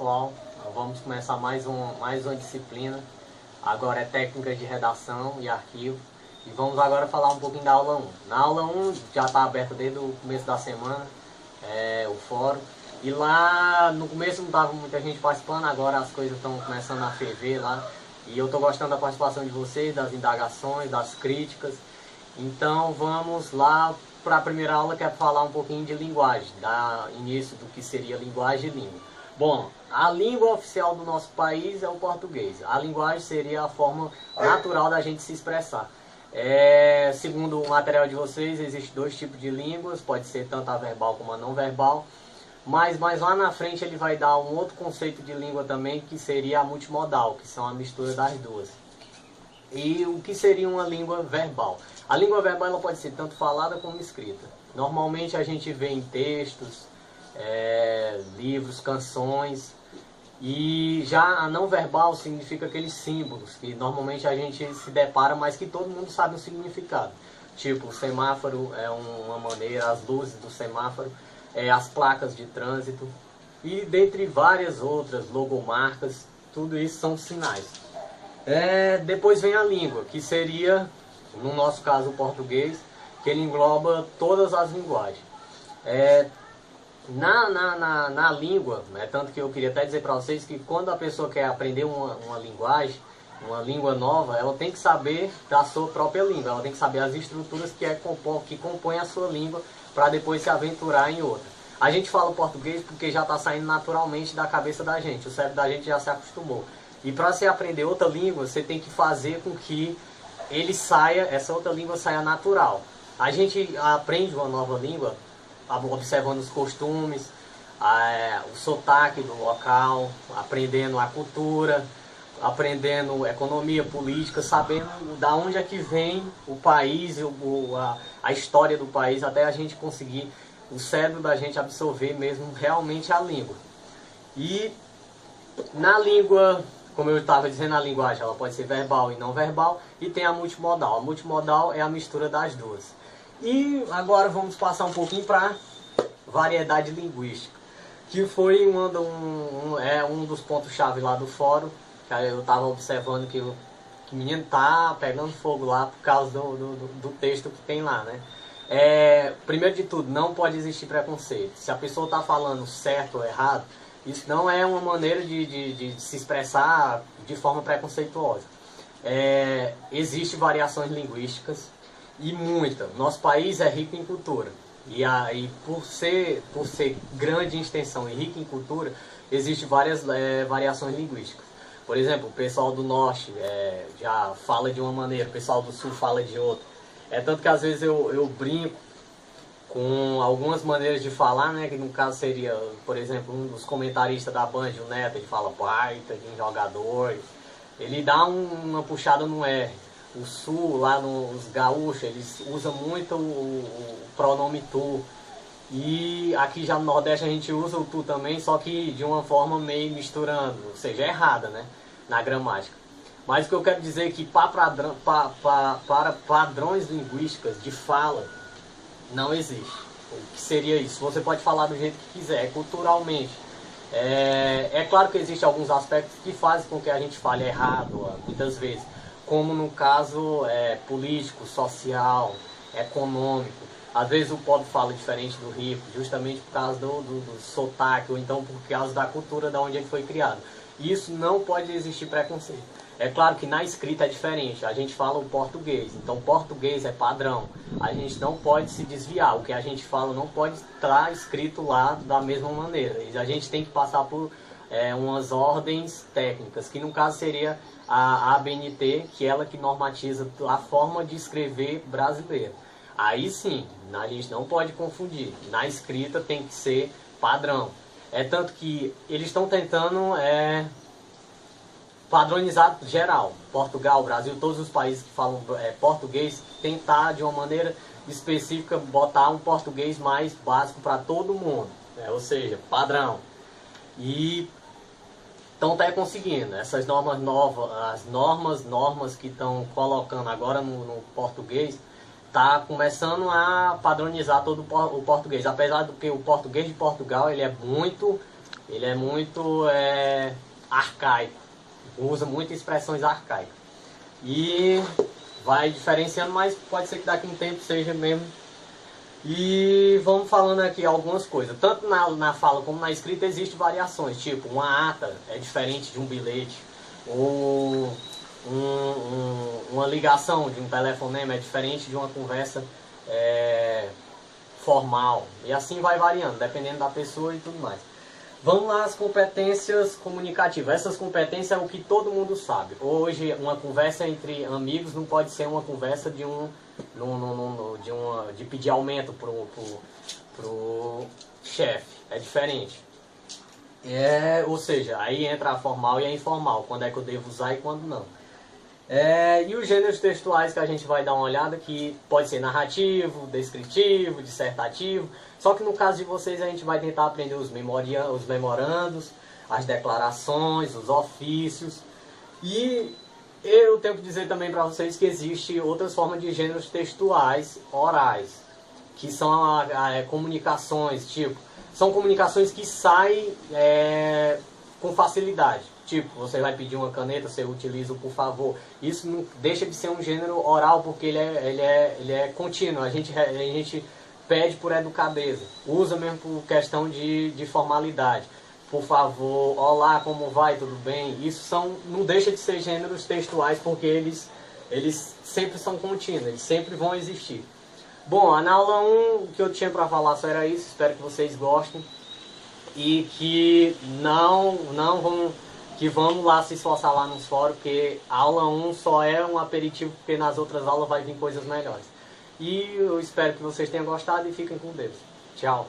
Pessoal, vamos começar mais uma disciplina. Agora é técnica de redação e arquivo. E vamos agora falar um pouquinho da aula 1. Na aula 1 já está aberta desde o começo da semana, o fórum. E lá no começo não estava muita gente participando, agora as coisas estão começando a ferver lá. E eu estou gostando da participação de vocês, das indagações, das críticas. Então vamos lá para a primeira aula, que é falar um pouquinho de linguagem, dar início do que seria linguagem e língua. Bom, a língua oficial do nosso país é o português. A linguagem seria a forma natural da gente se expressar. Segundo o material de vocês, existem dois tipos de línguas, pode ser tanto a verbal como a não verbal. Mas lá na frente ele vai dar um outro conceito de língua também, que seria a multimodal, que são a mistura das duas. E o que seria uma língua verbal? A língua verbal ela pode ser tanto falada como escrita. Normalmente a gente vê em textos, livros, canções. E já a não verbal significa aqueles símbolos que normalmente a gente se depara, mas que todo mundo sabe o significado. Tipo, o semáforo é uma maneira, as luzes do semáforo, as placas de trânsito e dentre várias outras, logomarcas, tudo isso são sinais. Depois vem a língua, que seria, no nosso caso, o português, que ele engloba todas as linguagens. Na língua, tanto que eu queria até dizer para vocês que quando a pessoa quer aprender uma linguagem, uma língua nova, ela tem que saber da sua própria língua, ela tem que saber as estruturas que compõem a sua língua para depois se aventurar em outra. A gente fala o português porque já está saindo naturalmente da cabeça da gente, o cérebro da gente já se acostumou. E para você aprender outra língua, você tem que fazer com que essa outra língua saia natural. A gente aprende uma nova língua observando os costumes, o sotaque do local, aprendendo a cultura, aprendendo economia, política, sabendo da onde é que vem o país, a história do país, até a gente conseguir, o cérebro da gente absorver mesmo realmente a língua. E na língua, como eu estava dizendo, a linguagem ela pode ser verbal e não verbal, e tem a multimodal. A multimodal é a mistura das duas. E agora vamos passar um pouquinho para variedade linguística, que foi um dos pontos-chave lá do fórum, que eu estava observando que o menino tá pegando fogo lá por causa do texto que tem lá, né? Primeiro de tudo, não pode existir preconceito. Se a pessoa está falando certo ou errado, isso não é uma maneira de se expressar de forma preconceituosa. Existem variações linguísticas e muita. Nosso país é rico em cultura. E por ser grande em extensão e rico em cultura, existem várias variações linguísticas. Por exemplo, o pessoal do norte já fala de uma maneira, o pessoal do sul fala de outra. Tanto que às vezes eu brinco com algumas maneiras de falar, né? Que no caso seria, por exemplo, um dos comentaristas da Band, o Neto, ele fala baita de um jogador. Ele dá uma puxada no R. O sul, lá nos gaúchos, eles usam muito o pronome tu. E aqui já no Nordeste a gente usa o tu também, só que de uma forma meio misturando, ou seja, errada, né? Na gramática. Mas o que eu quero dizer é que para padrões linguísticos de fala, não existe. O que seria isso? Você pode falar do jeito que quiser, culturalmente. Claro que existem alguns aspectos que fazem com que a gente fale errado, muitas vezes. Como no caso político, social, econômico. Às vezes o pobre fala diferente do rico, justamente por causa do sotaque, ou então por causa da cultura de onde ele foi criado. Isso não pode existir preconceito. É claro que na escrita é diferente, a gente fala o português, então português é padrão. A gente não pode se desviar, o que a gente fala não pode estar escrito lá da mesma maneira. A gente tem que passar por umas ordens técnicas, que no caso seria a ABNT, que é ela que normatiza a forma de escrever brasileira. Aí sim, a gente não pode confundir, na escrita tem que ser padrão. Tanto que eles estão tentando padronizar geral. Portugal, Brasil, todos os países que falam português, tentar de uma maneira específica botar um português mais básico para todo mundo, ou seja, padrão. E estão até conseguindo. Essas normas novas, as normas que estão colocando agora no português, está começando a padronizar todo o português. Apesar do que o português de Portugal ele é muito ele é muito arcaico, usa muitas expressões arcaicas. E vai diferenciando, mas pode ser que daqui a um tempo seja mesmo. E vamos falando aqui algumas coisas. Tanto na fala como na escrita existem variações. Tipo, uma ata é diferente de um bilhete. Ou uma ligação de um telefonema é diferente de uma conversa formal. E assim vai variando, dependendo da pessoa e tudo mais. Vamos lá, as competências comunicativas. Essas competências é o que todo mundo sabe. Hoje, uma conversa entre amigos não pode ser uma conversa de pedir aumento pro chefe. É diferente. Ou seja, aí entra a formal e a informal. Quando é que eu devo usar e quando não. E os gêneros textuais que a gente vai dar uma olhada, que pode ser narrativo, descritivo, dissertativo. Só que no caso de vocês a gente vai tentar aprender os memorandos, as declarações, os ofícios. E eu tenho que dizer também para vocês que existe outras formas de gêneros textuais orais, que são comunicações, tipo, são comunicações que saem com facilidade. Tipo, você vai pedir uma caneta, você utiliza o por favor. Isso não deixa de ser um gênero oral, porque ele é contínuo. A gente pede por educadeza. Usa mesmo por questão de formalidade. Por favor, olá, como vai, tudo bem? Isso não deixa de ser gêneros textuais, porque eles sempre são contínuos, eles sempre vão existir. Bom, na aula 1, o que eu tinha para falar só era isso. Espero que vocês gostem. E que vamos lá se esforçar lá nos fóruns, porque a aula 1 só é um aperitivo, porque nas outras aulas vai vir coisas melhores. E eu espero que vocês tenham gostado e fiquem com Deus. Tchau.